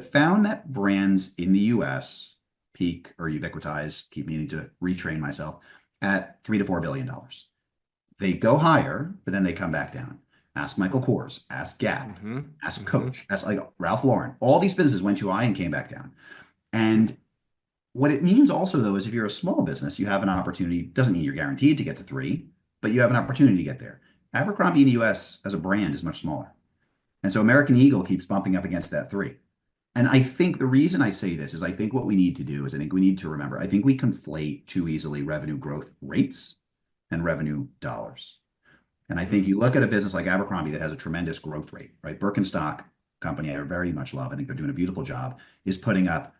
but found that brands in the US peak or ubiquitize, keep meaning to retrain myself, at $3 to $4 billion. They go higher, but then they come back down. Ask Michael Kors, ask Gap, Mm-hmm. ask Mm-hmm. Coach, ask like Ralph Lauren. All these businesses went too high and came back down. And what it means also, though, is if you're a small business, you have an opportunity. Doesn't mean you're guaranteed to get to three, but you have an opportunity to get there. Abercrombie in the US as a brand is much smaller. And so American Eagle keeps bumping up against that three. And I think the reason I say this is I think what we need to do is I think we need to remember, I think we conflate too easily revenue growth rates and revenue dollars. And I think you look at a business like Abercrombie that has a tremendous growth rate, right? Birkenstock company I very much love. I think they're doing a beautiful job, is putting up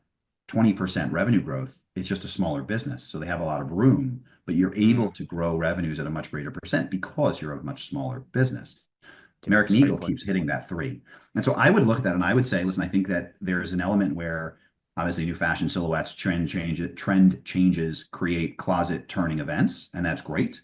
20% revenue growth. It's just a smaller business. So they have a lot of room, but you're able Mm. to grow revenues at a much greater percent because you're a much smaller business. Yeah, American that's a great Eagle point. keeps hitting that three. And so I would look at that and I would say, listen, I think that there's an element where obviously new fashion silhouettes, trend changes create closet turning events, and that's great.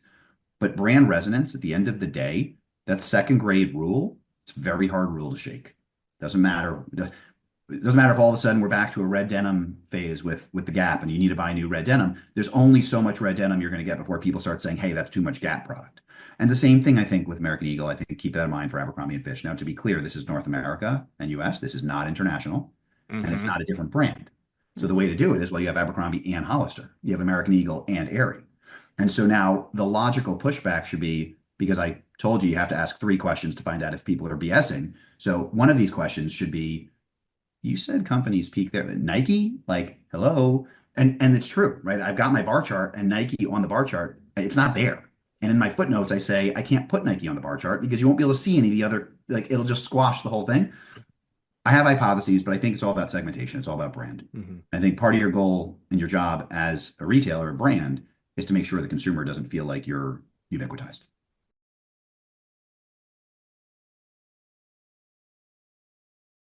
But brand resonance at the end of the day, that second grade rule, it's a very hard rule to shake. Doesn't matter. It doesn't matter if all of a sudden we're back to a red denim phase with the Gap and you need to buy new red denim. There's only so much red denim you're going to get before people start saying, hey, that's too much Gap product. And the same thing, I think, with American Eagle. I think keep that in mind for Abercrombie and Fish. Now, to be clear, this is North America and US. This is not international, and it's Mm-hmm. not a different brand. So the way Mm-hmm. to do it is, well, you have Abercrombie and Hollister. You have American Eagle and Aerie. And so now the logical pushback should be, because I told you have to ask three questions to find out if people are BSing. So one of these questions should be, you said companies peak there. Nike, like, hello. And it's true, right? I've got my bar chart and Nike on the bar chart. It's not there. And in my footnotes, I say I can't put Nike on the bar chart because you won't be able to see any of the other, like it'll just squash the whole thing. I have hypotheses, but I think it's all about segmentation. It's all about brand. Mm-hmm. I think part of your goal and your job as a retailer or brand is to make sure the consumer doesn't feel like you're ubiquitized.